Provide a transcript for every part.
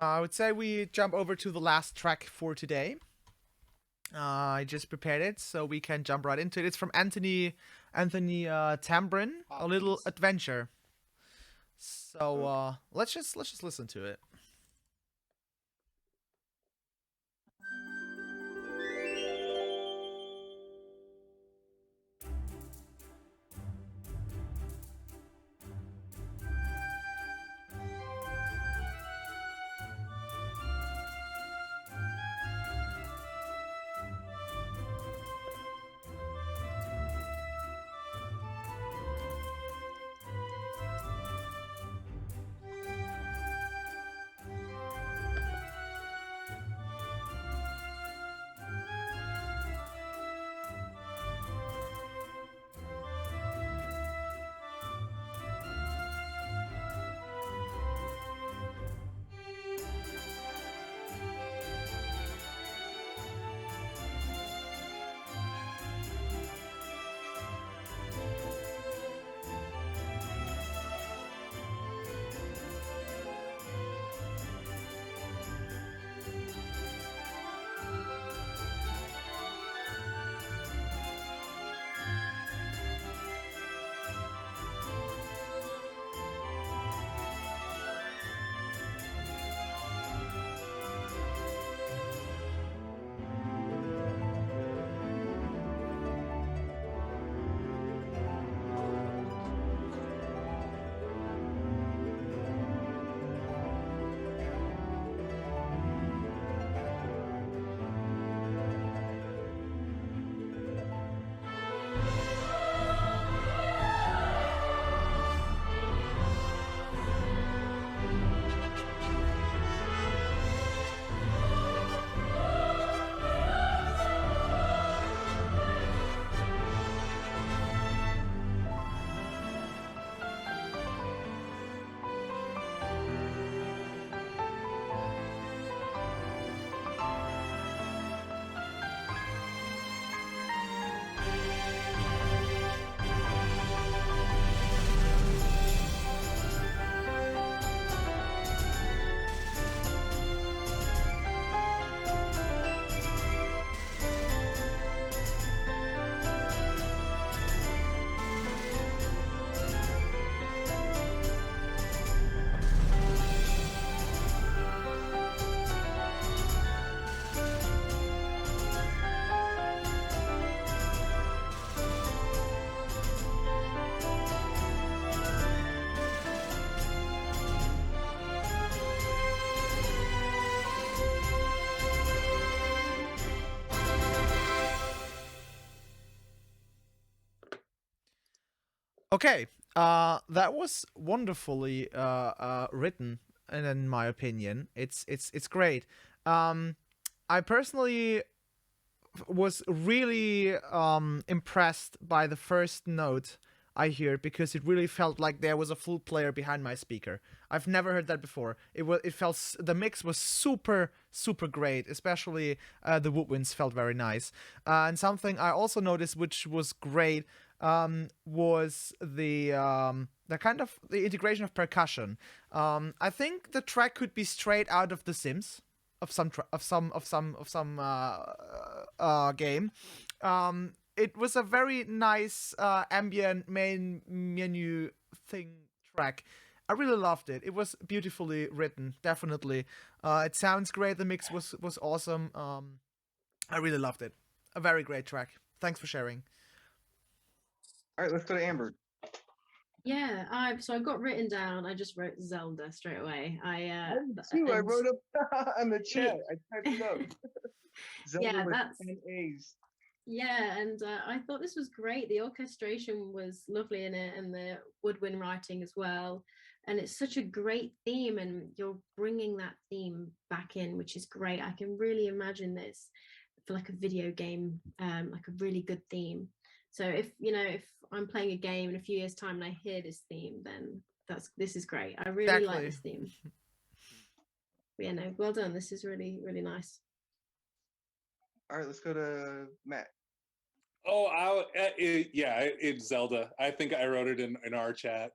I would say we jump over to the last track for today. I just prepared it so we can jump right into it. It's from Anthony Tambourine, A Little Adventure. So let's just listen to it. Okay, that was wonderfully written, and in my opinion, it's great. I personally was really impressed by the first note I heard because it really felt like there was a flute player behind my speaker. I've never heard that before. It felt the mix was super great, especially the woodwinds felt very nice. And something I also noticed which was great was the kind of the integration of percussion. I think the track could be straight out of The Sims, of some game. It was a very nice ambient main menu thing track. I really loved it. It was beautifully written, definitely. It sounds great. The mix was awesome. I really loved it. A very great track. Thanks for sharing. All right, let's go to Amber. Yeah, I've got written down. I just wrote Zelda straight away. I wrote up on the chat. I typed it up. Zelda yeah, with that's 10 A's. yeah, and I thought this was great. The orchestration was lovely in it, and the woodwind writing as well. And it's such a great theme, and you're bringing that theme back in, which is great. I can really imagine this for like a video game, like a really good theme. So if I'm playing a game in a few years' time and I hear this theme, then this is great. I really like this theme. But yeah, no, well done. This is really nice. All right, let's go to Matt. Oh, it's Zelda. I think I wrote it in our chat.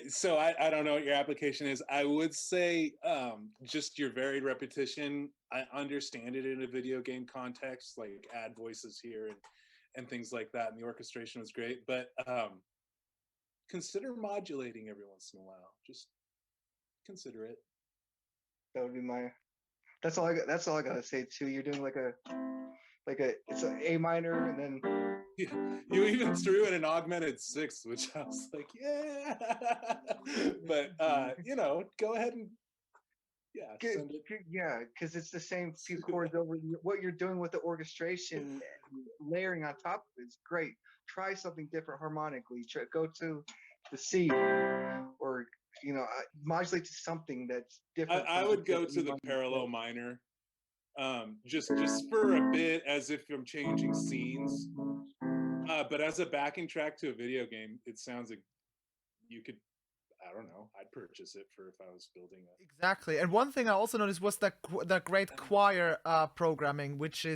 So I don't know what your application is. I would say just your varied repetition. I understand it in a video game context, like add voices here and things like that. And the orchestration was great, but consider modulating every once in a while. Just consider it. That would be my. That's all I got. That's all I gotta say too. You're doing like a it's an A minor and then. You even threw in an augmented sixth, which I was like, yeah. But you know, go ahead and send it. Yeah, because it's the same few chords over. What you're doing with the orchestration, layering on top of it is great. Try something different harmonically. Go to the C, or modulate to something that's different. I would go to the parallel minor, just for a bit, as if I'm changing scenes. But as a backing track to a video game, it sounds like you could, I don't know, I'd purchase it for if I was building it. Exactly. And one thing I also noticed was that great choir programming, which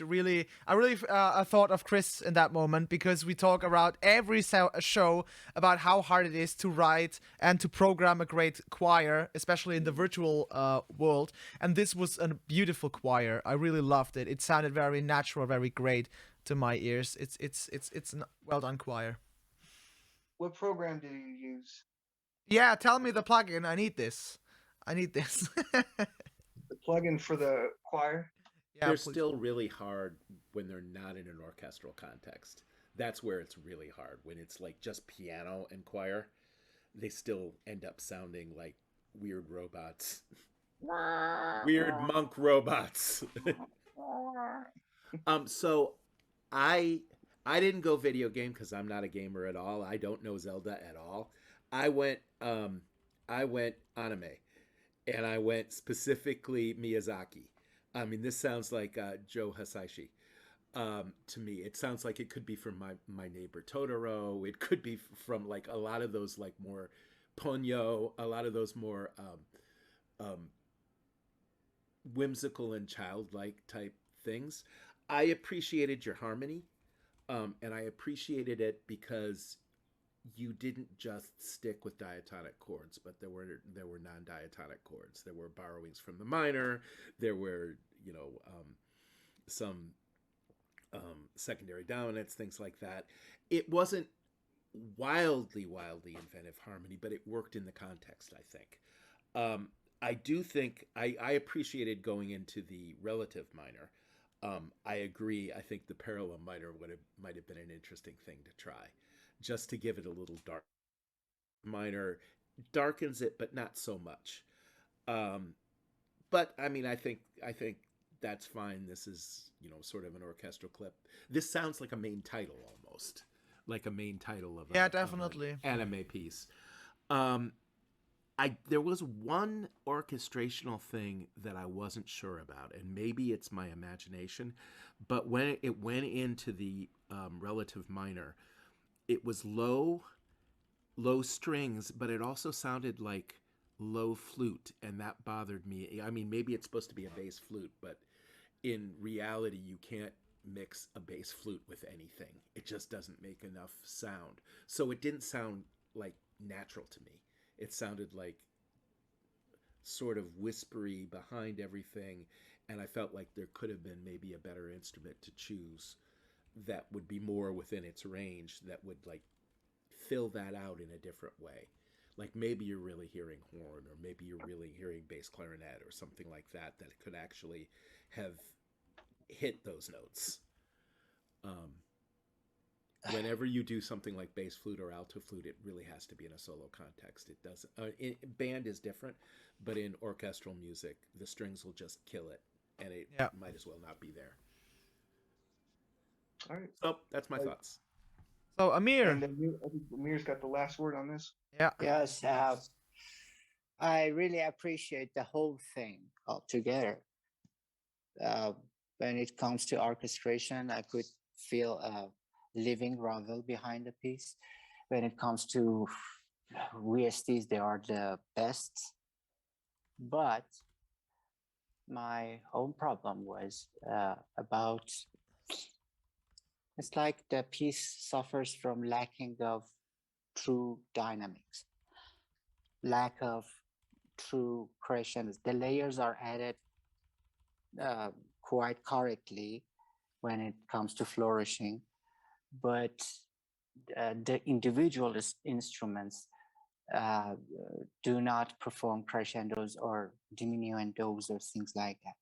really I thought of Chris in that moment, because we talk about every show about how hard it is to write and to program a great choir, especially in the virtual world. And this was a beautiful choir. I really loved it. It sounded very natural, very great to my ears. It's a well done choir. What program do you use? Yeah, tell me the plugin. I need this. The plugin for the choir? Yeah, they're please. still really hard when they're not in an orchestral context. That's where it's really hard. When it's like just piano and choir, they still end up sounding like weird robots. Weird monk robots. So I didn't go video game because I'm not a gamer at all. I don't know Zelda at all. I went anime, and I went specifically Miyazaki. I mean, this sounds like Joe Hisaishi to me. It sounds like it could be from my neighbor Totoro. It could be from like a lot of those like more Ponyo, a lot of those more whimsical and childlike type things. I appreciated your harmony, and I appreciated it because you didn't just stick with diatonic chords, but there were non-diatonic chords. There were borrowings from the minor. There were some secondary dominants, things like that. It wasn't wildly inventive harmony, but it worked in the context, I think. I do think I appreciated going into the relative minor. I agree. I think the parallel minor might have been an interesting thing to try, just to give it a little dark. Minor darkens it, but not so much. But I mean, I think that's fine. This is sort of an orchestral clip. This sounds like a main title almost, like a main title of definitely of an anime piece. There was one orchestrational thing that I wasn't sure about, and maybe it's my imagination, but when it went into the relative minor, it was low strings, but it also sounded like low flute, and that bothered me. I mean, maybe it's supposed to be a bass flute, but in reality, you can't mix a bass flute with anything. It just doesn't make enough sound. So it didn't sound like natural to me. It sounded like sort of whispery behind everything, and I felt like there could have been maybe a better instrument to choose that would be more within its range, that would like fill that out in a different way. Like maybe you're really hearing horn, or maybe you're really hearing bass clarinet or something like that could actually have hit those notes. Whenever you do something like bass flute or alto flute, it really has to be in a solo context. It doesn't. Band is different, but in orchestral music, the strings will just kill it, and it might as well not be there. All right. So that's my thoughts. So Amir, And then I think Amir's got the last word on this. yeah, Yes, I really appreciate the whole thing altogether. When it comes to orchestration, I could feel a living Ravel behind the piece. When it comes to VSTs, they are the best. But my own problem was about, it's like the piece suffers from lacking of true dynamics. lack of true crescendos. The layers are added quite correctly when it comes to flourishing, but the individual instruments do not perform crescendos or diminuendos or things like that,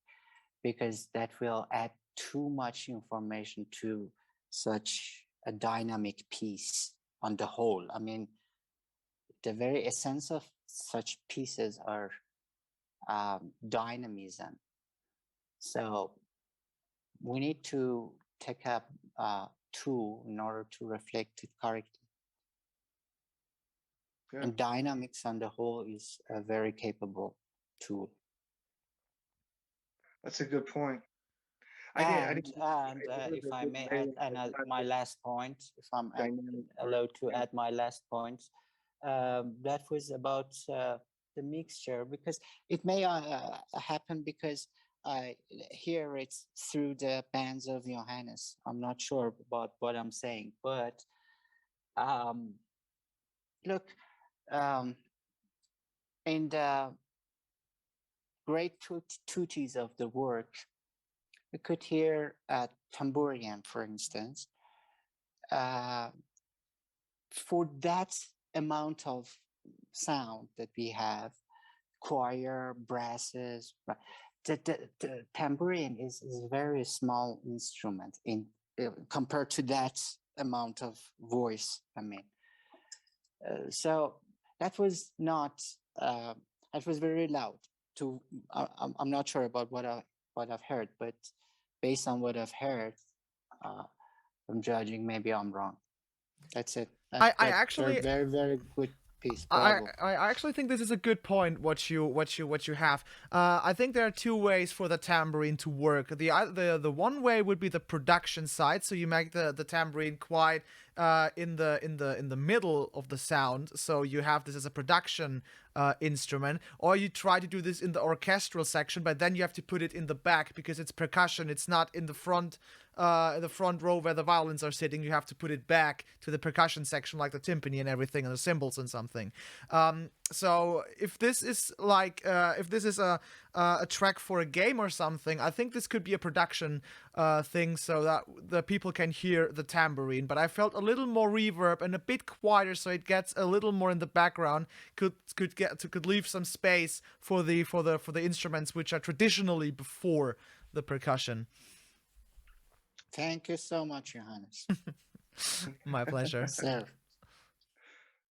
because that will add too much information to such a dynamic piece on the whole. I mean, the very essence of such pieces are dynamism. So we need to take up tool in order to reflect it correctly. Good. And dynamics on the whole is a very capable tool. That's a good point. And if I may add my last point, if I'm allowed to add my last point, that was about the mixture, because it may happen because I hear it through the bands of Johannes. I'm not sure about what I'm saying, but look, in the great tuties of the work, we could hear Tambourine, for instance. For that amount of sound that we have, choir, brasses, the tambourine is a very small instrument in compared to that amount of voice. I mean, so that was not. That was very loud. I'm not sure about what I've heard, but based on what I've heard, I'm judging. Maybe I'm wrong. That's it. I actually very good piece. I Bravo. I actually think this is a good point. What you have. I think there are two ways for the tambourine to work. The one way would be the production side. So you make the tambourine quite in the middle of the sound. So you have this as a production instrument, or you try to do this in the orchestral section, but then you have to put it in the back because it's percussion. It's not in the front row where the violins are sitting. You have to put it back to the percussion section, like the timpani and everything, and the cymbals and something. So if this is like if this is a track for a game or something, I think this could be a production thing, so that the people can hear the tambourine. But I felt a little more reverb and a bit quieter, so it gets a little more in the background. Could leave some space for the instruments which are traditionally before the percussion. Thank you so much, Johannes. My pleasure. Sir.